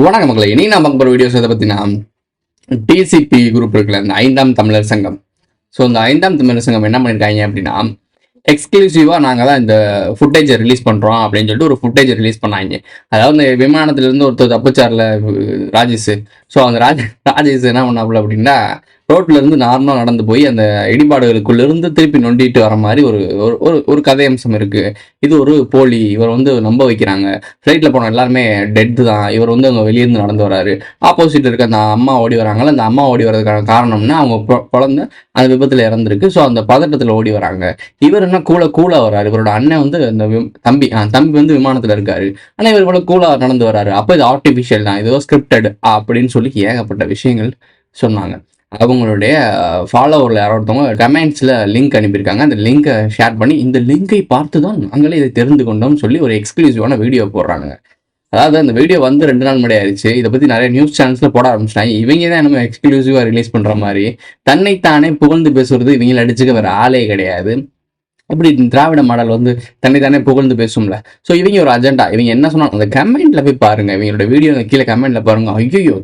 வணக்கம் மக்களே, இனி நான் பார்க்க போகிற வீடியோஸ் எதை பற்றினா டிசிபி குரூப் இருக்குல்ல, இந்த 5ஆம் தமிழர் சங்கம். ஸோ இந்த 5ஆம் தமிழர் சங்கம் என்ன பண்ணியிருக்காங்க அப்படின்னா, எக்ஸ்க்ளூசிவாக நாங்கள் தான் இந்த ஃபுட்டேஜை ரிலீஸ் பண்ணுறோம் அப்படின்னு சொல்லிட்டு ஒரு ஃபுட்டேஜை ரிலீஸ் பண்ணாங்க. அதாவது இந்த விமானத்துலேருந்து ஒருத்தர் தப்பிச்சார்ல ராஜேஷ். ஸோ அந்த ராஜேஷ் என்ன பண்ணாப்புல அப்படின்னா, ரோட்ல இருந்து நார்மலாக நடந்து போய் அந்த இடிபாடுகளுக்குள்ள இருந்து திருப்பி நொண்டிட்டு வர மாதிரி ஒரு ஒரு கதையம்சம் இருக்கு. இது ஒரு போலி, இவர் வந்து நம்ப வைக்கிறாங்க. ஃப்ளைட்ல போன எல்லாருமே டெட் தான், இவர் வந்து அவங்க வெளியிருந்து நடந்து வராரு. ஆப்போசிட் இருக்க அந்த அம்மா ஓடி வராங்கல்ல, அந்த அம்மா ஓடி வர்றதுக்கான காரணம்னா அவங்க குழந்தை அந்த விபத்துல இறந்துருக்கு. ஸோ அந்த பதட்டத்துல ஓடி வராங்க. இவர் என்ன கூலா வர்றாரு. இவரோட அண்ணன் வந்து அந்த தம்பி வந்து விமானத்துல இருக்காரு. ஆனா இவர் இவ்வளவு கூலா நடந்து வராரு. அப்ப இது ஆர்டிபிஷியல் தான், இது ஸ்கிரிப்டட் அப்படின்னு சொல்லி ஏகப்பட்ட விஷயங்கள் சொன்னாங்க. அவங்களுடைய ஃபாலோவர்ல யாரோ ஒருத்தவங்க கமெண்ட்ஸ்ல லிங்க் அனுப்பியிருக்காங்க. அந்த லிங்கை ஷேர் பண்ணி இந்த லிங்கை பார்த்து தான் நாங்களே இதை தெரிந்து கொண்டோம்னு சொல்லி ஒரு எக்ஸ்க்ளூசிவான வீடியோ போடுறாங்க. அதாவது அந்த வீடியோ வந்து 2 நாள் முன்னாடி ஆயிடுச்சு. இதை பத்தி நிறைய நியூஸ் சேனல்ஸ்ல போட ஆரம்பிச்சிட்டாங்க. இவங்க தான் நம்ம எக்ஸ்க்ளூசிவா ரிலீஸ் பண்ற மாதிரி தன்னைத்தானே புகழ்ந்து பேசுறது இவங்களை அடிச்சுக்க வேற ஆளே கிடையாது. இப்படி திராவிட மாடல் வந்து தன்னைத்தானே புகழ்ந்து பேசும்ல. ஸோ இவங்க ஒரு அஜெண்டா. இவங்க என்ன சொன்னாங்க அந்த கமெண்ட்ல போய் பாருங்க, இவங்களோட வீடியோ கீழே கமெண்ட்ல பாருங்க. ஐயோ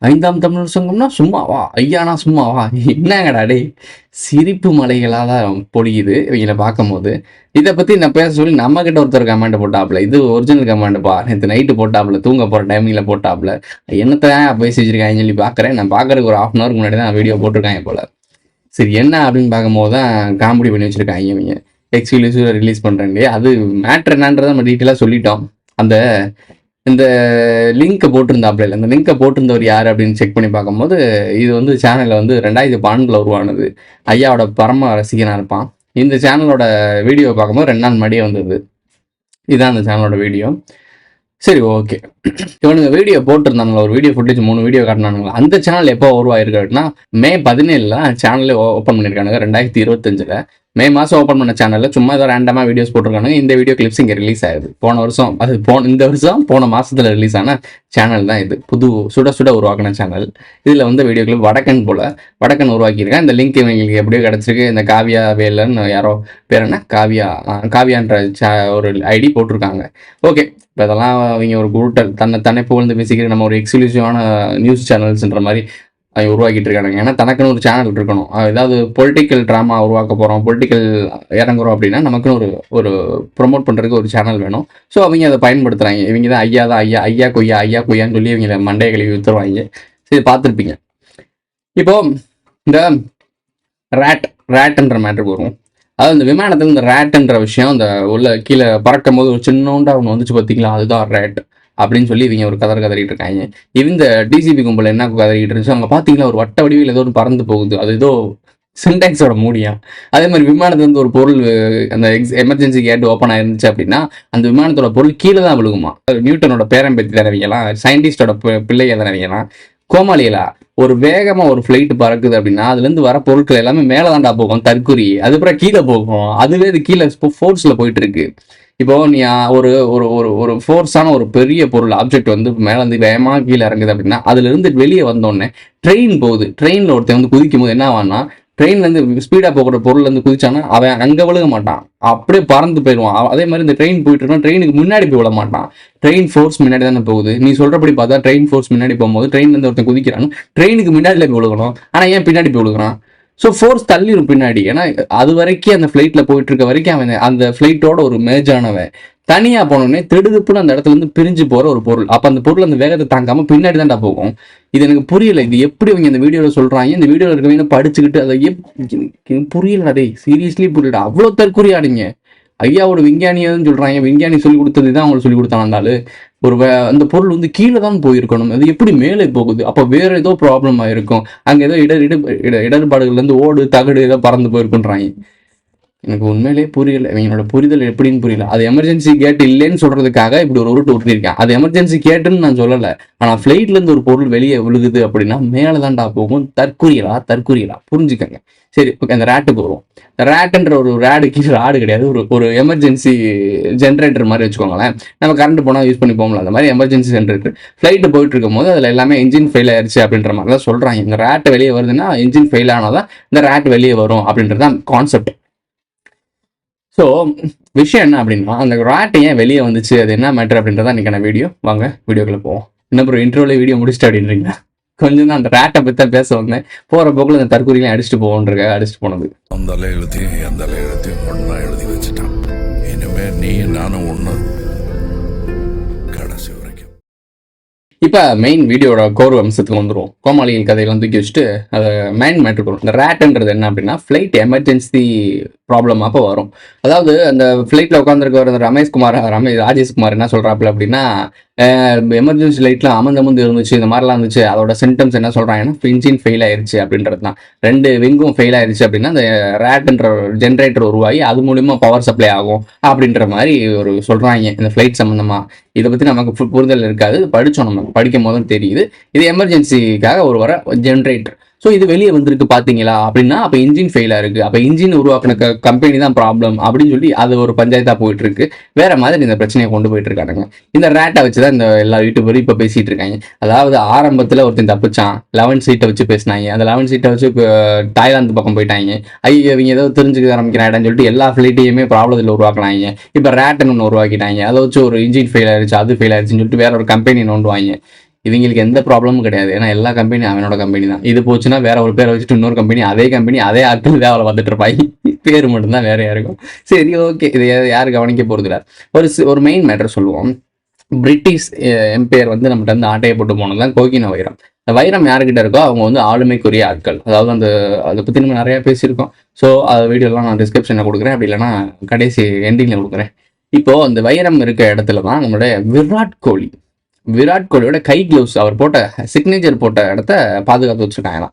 5ஆம் தமிழர் சங்கம்னா சும்மாவா, ஐயானா சும்மாவா, என்னங்கடா டே, சிரிப்பு மலைகளாக தான் பொழியுது இவங்களை பார்க்கும் போது. இதை பத்தி நான் பேச சொல்லி நம்ம கிட்ட ஒருத்தர் கமெண்ட் போட்டாப்ல, இது ஒரிஜினல் கமெண்ட்ப்பா, நேற்று நைட்டு போட்டாப்ல, தூங்க போற டைமிங்ல போட்டாப்ல. என்னத்தான் பேசி வச்சிருக்காங்கன்னு சொல்லி பாக்குறேன். நான் பாக்குறதுக்கு ஒரு 1/2 hour முன்னாடி தான் வீடியோ போட்டிருக்காங்க போல. சரி என்ன அப்படின்னு பார்க்கும்போது தான் காமெடி பண்ணி வச்சிருக்காங்க இவங்க. எக்ஸ்க்ளூசிவாக ரிலீஸ் பண்ணுறேன். அது மேட்ரு என்னன்றதை நம்ம டீட்டெயிலாக சொல்லிட்டோம். அந்த இந்த லிங்க்கை போட்டிருந்தாப்புல இல்லை, இந்த லிங்கை போட்டிருந்தவர் யார் அப்படின்னு செக் பண்ணி பார்க்கும்போது இது வந்து சேனலில் வந்து 2012 உருவானது. ஐயாவோட பரம ரசிகனாக இருப்பான். இந்த சேனலோட வீடியோ பார்க்கும்போது 2 நாள் முன்னாடியே வந்தது. இதுதான் அந்த சேனலோட வீடியோ. சரி, ஓகே. இவனுங்க வீடியோ போட்டிருந்தானுங்களா, ஒரு வீடியோ ஃபுட்டேஜ் 3 வீடியோ காட்டினானுங்களா. அந்த சேனல் எப்போ உருவாயிருக்குன்னா May 17 சேனலே ஓப்பன் பண்ணியிருக்கானுங்க. 2025 மே மாதம் ஓப்பன் பண்ண சேனலில் சும்மா ஏதோ ரேண்டமாக வீடியோஸ் போட்டிருக்கானுங்க. இந்த வீடியோ கிளிப்ஸ் இங்கே ரிலீஸ் ஆகுது. இந்த வருஷம் போன மாதத்தில் ரிலீஸ் ஆன சேனல் தான் இது. சுட சுட உருவாக்கின சேனல். இதில் வந்து வீடியோ கிளிப் வடக்கன் வடக்கன் உருவாக்கியிருக்கேன். இந்த லிங்க் இவங்களுக்கு எப்படியோ கிடச்சிருக்கு. இந்த காவியா வேலன்னு யாரோ பேர் என்ன, காவியான்ற ஒரு ஐடி போட்டிருக்காங்க. ஓகே, இப்போ இதெல்லாம் அவங்க ஒரு குருட்டல் தன்னை புகழ்ந்து பேசிக்கிற நம்ம ஒரு எக்ஸ்க்ளூசிவான நியூஸ் சேனல்ஸ்ன்ற மாதிரி அவங்க உருவாக்கிட்டு இருக்காங்க. ஏன்னா தனக்குன்னு ஒரு சேனல் இருக்கணும். ஏதாவது பொலிட்டிக்கல் ட்ராமா உருவாக்க போகிறோம், பொலிட்டிக்கல் இறங்குறோம் அப்படின்னா நமக்குன்னு ஒரு ப்ரொமோட் பண்ணுறதுக்கு ஒரு சேனல் வேணும். ஸோ அவங்க அதை பயன்படுத்துகிறாங்க. இவங்க தான் ஐயா கொய்யான்னு சொல்லி இவங்க மண்டையை கழுவி வித்துருவாங்க. சரி, பார்த்துருப்பீங்க. இப்போ இந்த ரேட்ன்ற மேட்டருக்கு வருவோம். அதாவது இந்த விமானத்தில் இந்த ரேட்டுன்ற விஷயம், அந்த உள்ள கீழே பறக்கும் போது ஒரு சின்னோண்டா ஒன்று வந்துச்சு பார்த்தீங்களா, அதுதான் ரேட் அப்படின்னு சொல்லி இவங்க ஒரு கதறிட்டு இருக்காங்க. இந்த டிசிபி கும்பல் என்ன கதறிட்டு இருந்துச்சு, அங்கே பார்த்தீங்களா ஒரு வட்ட வடிவில் ஏதோ ஒரு பறந்து போகுது, அது ஏதோ சின்டாக்ஸோட மூடியா. அதே மாதிரி விமானத்துல இருந்து ஒரு பொருள் அந்த எமர்ஜென்சி கேட் ஓப்பன் ஆயிருந்துச்சு அப்படின்னா அந்த விமானத்தோட பொருள் கீழே தான் விழுகுமா. நியூட்டனோட பேரம்பேத்தி தரவிக்கலாம், சயின்டிஸ்டோட பிள்ளைய தரவிக்கலாம், கோமாளிகளா. ஒரு வேகமா ஒரு ஃபிளைட் பறக்குது அப்படின்னா அதுல இருந்து வர பொருட்கள் எல்லாமே மேலதாண்டா போகும், தற்கொரி. அதுக்கப்புறம் கீழே போகும். அதுவே இது கீழே ஃபோர்ஸ்ல போயிட்டு இருக்கு. இப்போ நீ ஒரு ஒரு ஒரு ஃபோர்ஸான ஒரு பெரிய பொருள் ஆப்ஜெக்ட் வந்து மேல இருந்து வேகமா கீழே இறங்குது அப்படின்னா அதுல இருந்து வெளியே வந்தோடனே ட்ரெயின் போகுது. ட்ரெயின்ல ஒருத்தன் வந்து குதிக்கும் போது என்ன ஆவான்னா, ட்ரெயின்ல இருந்து ஸ்பீடா போகிற பொருள் இருந்து குதிச்சானா அவன் அங்க விழுக மாட்டான், அப்படியே பறந்து போயிடுவான். அதே மாதிரி இந்த ட்ரெயின் போயிட்டு இருக்கா, ட்ரெயினுக்கு முன்னாடி போய் விட மாட்டான். ட்ரெயின் ஃபோர்ஸ் முன்னாடி தானே போகுது. நீ சொல்றபடி பார்த்தா ட்ரெயின் ஃபோர்ஸ் முன்னாடி போகும்போது ட்ரெயின்ல இருந்து ஒருத்தன் குதிக்கிறான், ட்ரெயினுக்கு முன்னாடில போய் விழுகணும். ஆனா ஏன் பின்னாடி போய் விழுகிறான்? ஸோ ஃபோர்ஸ் தள்ளிடும் பின்னாடி. ஏன்னா அது வரைக்கும் அந்த ஃபிளைட்ல போயிட்டு இருக்க வரைக்கும் அவன் அந்த ஃபிளைட்டோட ஒரு மேஜானவன். தனியா போனோடனே திடுதுப்புன்னு அந்த இடத்துல இருந்து பிரிஞ்சு போற ஒரு பொருள். அப்ப அந்த பொருள் அந்த வேகத்தை தாங்காம பின்னாடி தான்டா போகும். இது எனக்கு புரியல. இது எப்படி அவங்க இந்த வீடியோல சொல்றாங்க, இந்த வீடியோல இருக்கவங்க படிச்சுக்கிட்டு அதை புரியல. டே சீரியஸ்லி புரியல. அவ்வளவு தற்கொலையாடிங்க. ஐயாவோட விஞ்ஞானியான்னு சொல்றாங்க. விஞ்ஞானி சொல்லி கொடுத்தது தான் அவங்களுக்கு சொல்லி கொடுத்தாலும் அந்த பொருள் வந்து கீழே தான் போயிருக்கணும். அது எப்படி மேலே போகுது? அப்போ வேற ஏதோ ப்ராப்ளம் ஆயிருக்கும். அங்க ஏதோ இடர்பாடுகள்ல இருந்து ஓடு தகடு ஏதோ பறந்து போயிருக்குன்றாங்க. எனக்கு உண்மையிலேயே புரியல. இவங்களோட புரிதல் எப்படின்னு புரியல. அது எமர்ஜென்சி கேட் இல்லைன்னு சொல்றதுக்காக இப்படி ஒரு உருட்டு உருட்டிருக்கேன். அது எமர்ஜென்சி கேட்டுன்னு நான் சொல்லலை. ஆனா ஃபிளைட்ல இருந்து ஒரு பொருள் வெளியே விழுகுது அப்படின்னா மேலதான்டா போகும். தற்கொலையா புரிஞ்சுக்கங்க. சரி, அந்த ரேட்டுக்கு வருவோம். ரேட்டுன்ற ஒரு ராடு கிடையாது, ஒரு எமர்ஜென்சி ஜென்ரேட்டர் மாதிரி வச்சுக்கோங்களேன். நம்ம கரண்ட் போனால் யூஸ் பண்ணி போகலாம். அந்த மாதிரி எமர்ஜென்சி ஜென்ரேட்டர் ஃபிளைட்டு போயிட்டு இருக்கும் போது அதில் எல்லாமே இன்ஜின் ஃபெயில் ஆயிடுச்சு அப்படின்ற மாதிரி தான் சொல்றாங்க. இந்த ரேட் வெளியே வருதுன்னா இன்ஜின் ஃபெயில் ஆனாதான் இந்த ரேட் வெளியே வரும் அப்படின்றது தான் கான்செப்ட். ஸோ விஷயம் என்ன அப்படின்னா, அந்த ராட் ஏன் வெளியே வந்துச்சு, அது என்ன மேட்டர் அப்படின்றத இன்னைக்கான வீடியோ. வாங்க வீடியோக்குள்ள போவோம். இன்னும் ப்ரோ இன்ட்ரோவில் வீடியோ முடிச்சுட்டு அப்படின்றீங்களா? கொஞ்சம் தான் அந்த ரேட்டை பற்றி தான் பேச வந்தேன். போகிற போக்கில் அந்த தற்கொலையும் அடிச்சுட்டு போவோன்றக்காக அடிச்சுட்டு போனது. அந்த எழுத்தையும் எந்த எழுத்தையும் ஒன்றா எழுதி வச்சுட்டான். இனிமேல் நீ நானும் ஒன்று கடைசி வரைக்கும். இப்போ மெயின் வீடியோட கோர் அம்சத்துக்கு வந்துடும். கோமாளிகள் கதையெல்லாம் தூக்கி வச்சுட்டு அதை மெயின் மேட்ரு வரும். இந்த ரேட்டுன்றது என்ன அப்படின்னா ஃப்ளைட் எமர்ஜென்சி ப்ராப்ளம் அப்போ வரும். அதாவது அந்த ஃப்ளைட்டில் உட்காந்துருக்க ராஜேஷ்குமார் என்ன சொல்கிறாப்புல அப்படின்னா, எமர்ஜென்சி லைட்டில் அமர்ந்து இருந்துச்சு, இந்த மாதிரிலாம் இருந்துச்சு. அதோட சிம்டம்ஸ் என்ன சொல்கிறாங்கன்னா இன்ஜின் ஃபெயில் ஆயிடுச்சு அப்படின்றது தான். 2 விங்கும் ஃபெயில் ஆயிடுச்சு அப்படின்னா அந்த ரேட்டுன்ற ஜென்ரேட்டர் உருவாகி அது மூலிமா பவர் சப்ளை ஆகும் அப்படின்ற மாதிரி ஒரு சொல்கிறாங்க இந்த ஃப்ளைட் சம்மந்தமாக. இதை பற்றி நமக்கு புரிதல் இருக்காது, படித்தோம், நம்ம படிக்கும் போதும் தெரியுது. இது எமர்ஜென்சிக்காக ஒரு வர ஜென்ரேட்டர். ஸோ இது வெளியே வந்திருக்கு பார்த்தீங்களா அப்படின்னா, அப்போ இன்ஜின் ஃபெயிலாக இருக்குது, அப்போ இன்ஜின் உருவாக்கின கம்பெனி தான் ப்ராப்ளம் அப்படின்னு சொல்லி அது ஒரு பஞ்சாயத்தாக போயிட்டு இருக்கு. வேற மாதிரி இந்த பிரச்சனையை கொண்டு போயிட்டு இருக்காங்க. இந்த ரேட்டை வச்சு தான் இந்த எல்லா யூடியூபரும் இப்போ பேசிட்டு இருக்காங்க. அதாவது ஆரம்பத்தில் ஒருத்தன் தப்பிச்சான், 11 சீட்டை வச்சு பேசினாங்க. அந்த 11 சீட்டை வச்சு தாய்லாந்து பக்கம் போயிட்டாங்க. ஐயோ இவங்க ஏதோ தெரிஞ்சுக்க ஆரம்பிக்கிறாங்கன்னு சொல்லிட்டு எல்லா ஃப்ளைட்டையுமே ப்ராப்ளத்தில் உருவாக்கினாங்க. இப்போ ரேட்டுன்னு ஒன்று உருவாக்கிட்டாங்க. அதை வச்சு ஒரு இன்ஜின் ஃபெயில் ஆயிடுச்சு, அது ஃபெயில் ஆயிடுச்சுன்னு சொல்லிட்டு வேற ஒரு கம்பெனி நோண்டுவாங்க. இவங்களுக்கு எந்த ப்ராப்ளமும் கிடையாது, ஏன்னா எல்லா கம்பெனியும் அவனோட கம்பெனி தான். இது போச்சுன்னா வேற ஒரு பேரை வச்சுட்டு இன்னொரு கம்பெனி அதே ஆட்கள் வேலை பார்த்துட்டு இருப்பாங்க. பேர் மட்டும்தான் வேற யாருக்கும். சரி ஓகே, இது யாரும் கவனிக்க போறதில்ல. ஒரு மெயின் மேட்டர் சொல்லுவோம். பிரிட்டிஷ் எம்பையர் வந்து நம்மகிட்ட வந்து ஆட்டையை போட்டு போனது தான் கோகின வைரம். இந்த வைரம் யாருக்கிட்ட இருக்கோ அவங்க வந்து ஆளுமைக்குரிய ஆட்கள். அதாவது அதை பற்றி நம்ம நிறையா பேசியிருக்கோம். ஸோ அது வீடியோலாம் நான் டிஸ்கிரிப்ஷனில் கொடுக்குறேன், அப்படி இல்லைன்னா கடைசி எண்டிங்கில் கொடுக்குறேன். இப்போது அந்த வைரம் இருக்க இடத்துல தான் நம்மளுடைய விராட் கோலியோட கை கிளவுஸ், அவர் போட்ட சிக்னேச்சர் போட்ட இடத்த பாதுகாத்து வச்சுருக்காங்களாம்.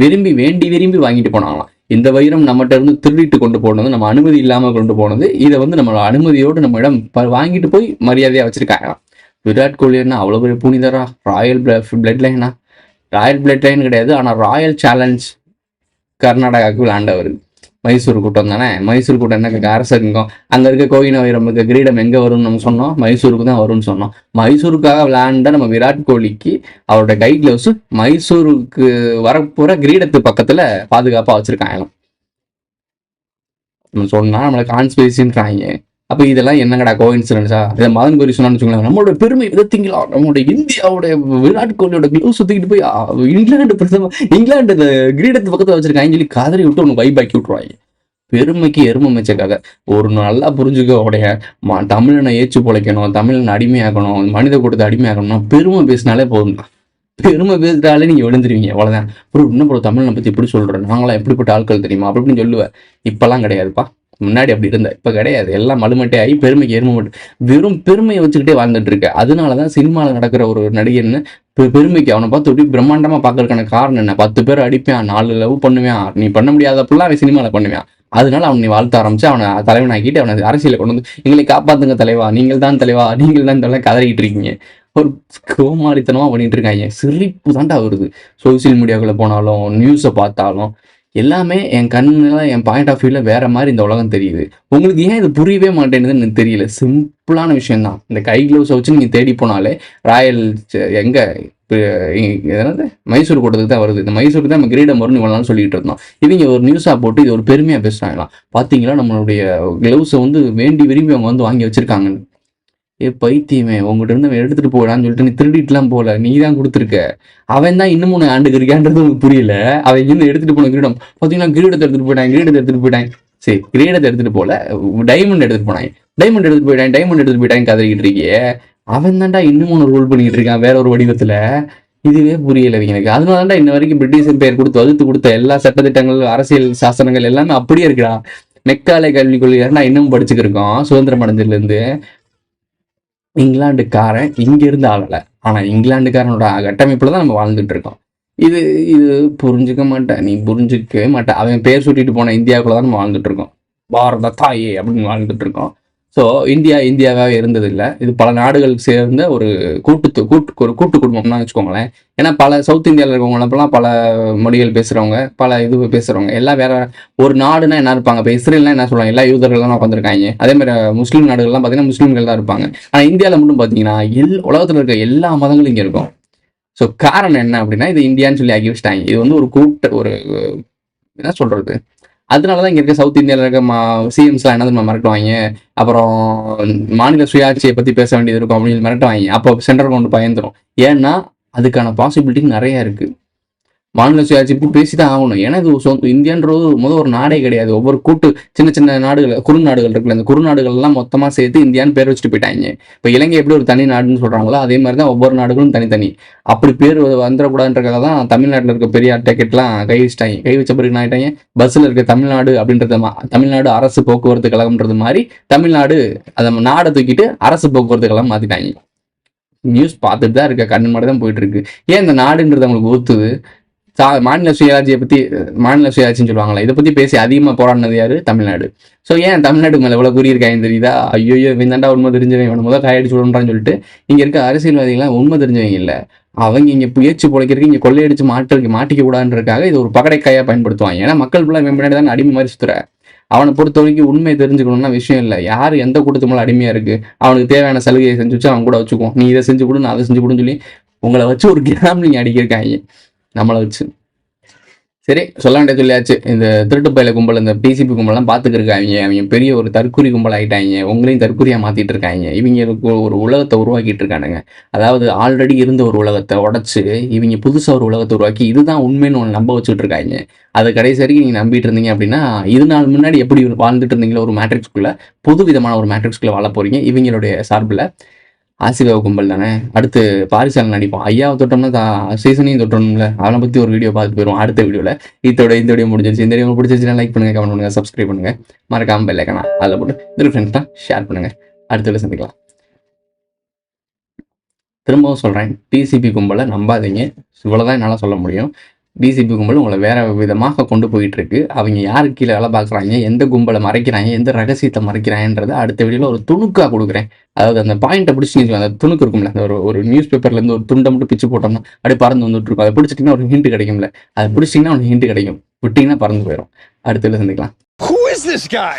வேண்டி வாங்கிட்டு போனாங்களாம். இந்த வைரம் நம்மகிட்ட இருந்து திருடிட்டு கொண்டு போனது, நம்ம அனுமதி இல்லாமல் கொண்டு போனது. இதை வந்து நம்ம அனுமதியோடு நம்ம இடம் வாங்கிட்டு போய் மரியாதையாக வச்சுருக்காங்களாம். விராட் கோலி என்ன அவ்வளோ பெரிய புனிதரா? ராயல் பிளட் லைனா? ராயல் பிளட் லைன் கிடையாது, ஆனால் ராயல் சேலஞ்ச் கர்நாடகாவுக்கு விளையாண்டவர். மைசூர் கூட்டம் தானே. மைசூர் கூட்டம் என்ன அரசங்கம், அங்கே இருக்க கோகின வைரமுக்கு கிரீடம் எங்கே வரும்னு நம்ம சொன்னோம், மைசூருக்கு தான் வரும்னு சொன்னோம். மைசூருக்காக விளையாண்ட நம்ம விராட் கோலிக்கு அவரோட கை கிளவுஸ் மைசூருக்கு வரப்போகிற கிரீடத்து பக்கத்தில் பாதுகாப்பாக வச்சுருக்காங்க. நம்ம சொன்னால் நம்மளை கான்ஸ்பிரசின்றாங்க. அப்போ இதெல்லாம் என்னங்கடா கோஇன்சிடன்ஸா? இதை மதன் கோரி சொன்னான்னு வச்சுக்கோங்களேன், நம்மளோட பெருமை விதத்திங்களா, நம்மளோட இந்தியாவோட விராட் கோலியோட கிளவுஸ் சுற்றிக்கிட்டு போய் இங்கிலாந்து இந்த கிரீடத்து பக்கத்தில் வச்சிருக்காங்க சொல்லி காதறி விட்டு ஒன்று வைபாக்கி விட்டுருவாங்க. பெருமைக்கு எருமை மிச்ச கதை. ஒரு நல்லா புரிஞ்சுக்க உடைய தமிழனை ஏச்சு பிழைக்கணும், தமிழனை அடிமையாக்கணும், மனித கூட்டத்தை அடிமையாக்கணும்னா பெருமை பேசினாலே போதும். பெருமை பேசுறாலே நீங்க விழுந்துருவீங்க, அவ்வளவுதான். ப்ரோ இன்னும் ப்ரோ தமிழனை பத்தி எப்படி சொல்றேன், நாங்களாம் எப்படிப்பட்ட ஆட்கள் தெரியுமா அப்படின்னு சொல்லுவேன். இப்பெல்லாம் கிடையாதுப்பா, முன்னாடி அப்படி இருந்த, இப்ப கிடையாது. எல்லாம் மலுமட்டே ஆகி பெருமைக்கு எருமை மட்டும் வெறும் பெருமையை வச்சுக்கிட்டே வாழ்ந்துட்டு இருக்க. அதனாலதான் சினிமாவில் நடக்கிற ஒரு நடிகர்னு பெருமைக்கு அவனை பார்த்து எப்படி பிரம்மாண்டமா பாக்குறதுக்கான காரணம் என்ன? 10 பேர் அடிப்பான், 4 லவ் பண்ணுவான், நீ பண்ண முடியாதப்பெல்லாம் அவன் சினிமாவில் பண்ணுவான். அதனால அவன் நீ வாழ்த்த ஆரம்பிச்சு அவனை தலைவனாக்கிட்டு அவனை அரசியலை கொண்டு வந்து எங்களை காப்பாத்துங்க தலைவா, நீங்கள் தான் தலைவா, நீங்கள் தான் தலைவா கதறிக்கிட்டு இருக்கீங்க. ஒரு கோமாளித்தனமா பண்ணிட்டு இருக்காங்க. சிரிப்பு தாண்டா வருது. சோசியல் மீடியாக்குள்ள போனாலும் நியூஸை பார்த்தாலும் எல்லாமே என் கண்ணுல, என் பாயிண்ட் ஆஃப் வியூல வேற மாதிரி இந்த உலகம் தெரியுது. உங்களுக்கு ஏன் இது புரியவே மாட்டேங்குதுன்னு எனக்கு தெரியல. சிம்பிளான விஷயம் தான். இந்த கை கிளவுஸை வச்சு நீங்க தேடி போனாலே ராயல் எங்க மைசூர் கூட்டத்துக்கு தான் வருது. இந்த மைசூருக்கு தான் நம்ம கிரீடம் வரும்னு இவ்வளோ நாள் சொல்லிட்டு இருந்தோம். இவங்க ஒரு நியூஸா போட்டு இது ஒரு பெருமையா பேசுறாங்களாம். பாத்தீங்களா நம்மளுடைய கிளவுஸை வந்து வேண்டி விரும்பி அவங்க வந்து வாங்கி வச்சிருக்காங்கன்னு. பைத்தியமே, உங்ககிட்ட இருந்து எடுத்துட்டு போடான்னு சொல்லிட்டு நீ திருடிட்டுலாம் போல, நீ தான் கொடுத்துருக்க. அவன் தான் இன்னும் 3 ஆண்டுக்கு இருக்கான்றது உங்களுக்கு புரியல. அவன் இங்கிருந்து எடுத்துட்டு போன கிரீடம் பாத்தீங்கன்னா கிரீடத்தை எடுத்துட்டு போயிட்டாங்க. சரி, கிரீடத்தை எடுத்துட்டு போல, டைமண்ட் எடுத்துட்டு போயிட்டாங்க கதறிக்கிட்டு இருக்கியே. அவன் தான்டா இன்னும் 3 ரூல் பண்ணிக்கிட்டு இருக்கான் வேற ஒரு வடிவத்துல. இதுவே புரியல எனக்கு. அதனால தான்டா இன்ன வரைக்கும் பிரிட்டிஷ் எம்பையர் கொடுத்த எல்லா சட்டத்திட்டங்கள், அரசியல் சாசனங்கள் எல்லாமே அப்படியே இருக்குடா. மெக்காலே கல்வி கொள்கையா இன்னும் படிச்சுக்கிருக்கோம் சுதந்திரம் அடைஞ்சதுல இருந்து. இங்கிலாந்துக்காரன் இங்க இருந்து ஆளலை, ஆனா இங்கிலாந்துக்காரனோட கட்டமைப்புல தான் நம்ம வாழ்ந்துட்டு இருக்கோம். இது புரிஞ்சுக்க மாட்டேன், நீ புரிஞ்சுக்கவே மாட்டேன். அவன் பேர் சுட்டிட்டு போன இந்தியாவுக்குள்ள தான் நம்ம வாழ்ந்துட்டு இருக்கோம். பாரத தாயே அப்படின்னு வாழ்ந்துட்டு இருக்கோம். ஸோ இந்தியாவாகவே இருந்தது இல்லை. இது பல நாடுகளுக்கு சேர்ந்த ஒரு கூட்டு குடும்பம்னா வச்சுக்கோங்களேன். ஏன்னா பல சவுத் இந்தியாவில் இருக்கவங்கலாம் பல மொழிகள் பேசுகிறவங்க, பல இது பேசுகிறவங்க எல்லாம் வேற ஒரு நாடுனா என்ன இருப்பாங்க. இப்போ இஸ்ரேல்னா என்ன சொல்லுவாங்க, எல்லா யூதர்கள் தான் உட்காந்துருக்காங்க. அதே மாதிரி முஸ்லீம் நாடுகள்லாம் பார்த்தீங்கன்னா முஸ்லீம்கள் தான் இருப்பாங்க. ஆனால் இந்தியாவில் மட்டும் பார்த்தீங்கன்னா உலகத்தில் இருக்க எல்லா மதங்களும் இங்கே இருக்கும். ஸோ காரணம் என்ன அப்படின்னா, இது இந்தியான்னு சொல்லி ஆக்கி வச்சிட்டாங்க. இது வந்து ஒரு என்ன சொல்றது, அதனால தான் இங்கே இருக்க சவுத் இந்தியாவில் இருக்க சிஎம்ஸ்லாம் என்ன நம்ம மிரட்டுவாங்க, அப்புறம் மாநில சுயாட்சியை பற்றி பேச வேண்டியது இருக்கும் அப்படின்னு மிரட்டுவாங்க. அப்போ சென்ட்ரல் கவர்மெண்ட் பயந்துடும். ஏன்னா அதுக்கான பாசிபிலிட்டி நிறையா இருக்குது. மாநில சுயாட்சி பற்றி பேசி தான் ஆகணும். ஏன்னா இது இந்தியான்றது ஒரு நாடே கிடையாது. ஒவ்வொரு சின்ன சின்ன நாடுகள், குறுநாடுகள் இருக்குல்ல, அந்த குறுநாடுகள்லாம் மொத்தமாக சேர்த்து இந்தியான்னு பேர் வச்சுட்டு போயிட்டாங்க. இப்போ இலங்கை எப்படி ஒரு தனி நாடுன்னு சொல்கிறாங்களோ அதே மாதிரி தான் ஒவ்வொரு நாடுகளும் தனித்தனி. அப்படி பேர் வந்துடக்கூடாதுன்றக்காக தான் தமிழ்நாட்டில் இருக்க பெரிய டிக்கெட்லாம் கை வச்சிட்டாங்க. கை வச்ச பிறகு என்ன ஆகிட்டாங்க, பஸ்ஸில் இருக்க தமிழ்நாடு அப்படின்றது தமிழ்நாடு அரசு போக்குவரத்து கழகம்ன்றது மாதிரி தமிழ்நாடு அதை நாடை தூக்கிட்டு அரசு போக்குவரத்து கழகம் மாற்றிட்டாங்க. நியூஸ் பார்த்துட்டு தான் இருக்க, கண்ணு மட்டும் தான் போயிட்டு இருக்கு. ஏன் இந்த நாடுன்றது அவங்களுக்கு ஒத்துது? மாநில சுயாட்சின்னு சொல்லுவாங்களா, இதை பற்றி பேசி அதிகமாக போராடினது யாரு? தமிழ்நாடு. ஸோ ஏன் தமிழ்நாடு மேலே இவ்வளோ குறியிருக்காங்க தெரியுதா? ஐயோ இவன்தாண்டா உண்மை தெரிஞ்சவங்க, இவனை முதல் காயடிச்சு விடுறான்னு சொல்லிட்டு இங்கே இருக்க அரசியல்வாதிகள்லாம் உண்மை தெரிஞ்சவங்க இல்லை. அவங்க இங்கே புயற்சி பொழைக்கிறதுக்கு, இங்கே கொள்ளையடிச்சு மாட்டிக்க கூடாதுன்றதுக்காக இது ஒரு பகடைக்காயாக பயன்படுத்துவாங்க. ஏன்னா மக்கள் ஃபுல்லாக முன்னாடி தான் அடிமை மாதிரி சுற்றுற. அவனை பொறுத்த வரைக்கும் உண்மையை தெரிஞ்சுக்கணும்னா விஷயம் இல்லை. யார் எந்த கூட்டத்து மேலே அடிமையாக இருக்குது, அவனுக்கு தேவையான சலுகையை செஞ்சு வச்சு அவன் கூட வச்சுக்குவோம். நீ இதை செஞ்சு கொடு, நான் அதை செஞ்சு கொடுன்னு சொல்லி உங்களை வச்சு ஒரு கிராம் நீங்கள் அடிக்கிருக்காங்க நம்மளை வச்சு. சரி, சொல்ல வேண்டிய சொல்லியாச்சு. இந்த திருட்டு பயில கும்பல், இந்த டிசிபி கும்பல்லாம் பார்த்துக்கிருக்காங்க. அவங்க பெரிய ஒரு தற்கொலை கும்பல் ஆகிட்டாங்க. உங்களையும் தற்கொலையாக மாற்றிட்டு இருக்காங்க. இவங்களுக்கு ஒரு உலகத்தை உருவாக்கிட்டு இருக்கானுங்க. அதாவது ஆல்ரெடி இருந்த ஒரு உலகத்தை உடச்சி இவங்க புதுசாக ஒரு உலகத்தை உருவாக்கி இதுதான் உண்மைன்னு ஒன்று நம்ப வச்சுட்டு இருக்காங்க. அது கடைசி வரைக்கும் நீங்கள் நம்பிட்டு இருந்தீங்க அப்படின்னா, இது நாள் முன்னாடி எப்படி வாழ்ந்துட்டு இருந்தீங்களோ ஒரு மேட்ரிக்ஸ்குள்ளே, புது விதமான ஒரு மேட்ரிக்ஸ்குள்ளே வாழ போகிறீங்க. இவங்களுடைய சார்பில் ஆசிர்வாத கும்பல் தானே. அடுத்து பாரிசாலன் நடிப்போம். ஐயாவை தொட்டோம்னா சீசனையும் தொட்டோம்ல, அவனை பற்றி ஒரு வீடியோ பார்த்துட்டு போயிடுவோம் அடுத்த வீடியோவில். இந்த வீடியோ முடிஞ்சிருச்சு. இந்த வீடியோ பிடிச்சிருச்சுன்னா லைக் பண்ணுங்கள், கமெண்ட் பண்ணுங்கள், சப்ஸ்கிரைப் பண்ணுங்கள், மறக்காமல் பெல் ஐக்கான அதில் போட்டு இதில் ஃப்ரெண்ட்ஸ்லாம் ஷேர் பண்ணுங்கள். அடுத்த வீடியோ சந்திக்கலாம். திரும்பவும் சொல்கிறேன், டிசிபி கும்பலை நம்பாதீங்க. இவ்வளோதான் என்னால் சொல்ல முடியும். டிசிபி கும்பல் உங்களை வேற விதமாக கொண்டு போயிட்டு இருக்கு. அவங்க யாருக்கு கீழே வேலை பார்க்குறாங்க, எந்த கும்பலை மறைக்கிறாங்க, எந்த ரகசியத்தை மறைக்கிறாங்கன்றதை அடுத்த வீடியோவில் ஒரு துணுக்காக கொடுக்குறேன். அதாவது அந்த பாயிண்ட்டை பிடிச்சிங்க, அந்த துணுக்கு இருக்கும்ல, அந்த ஒரு நியூஸ் பேப்பர்லேருந்து ஒரு துண்டை மட்டும் பிச்சு போட்டோம்னா அப்படியே பறந்து வந்துட்டு இருக்கும். அதை பிடிச்சிட்டிங்கன்னா ஒரு ஹிண்ட் கிடைக்கும்ல, அதை பிடிச்சிங்கன்னா ஒரு ஹிண்ட் கிடைக்கும். விட்டிங்கன்னா பறந்து போயிடும். அடுத்த வீடியோ சந்திக்கலாம். Who is this guy?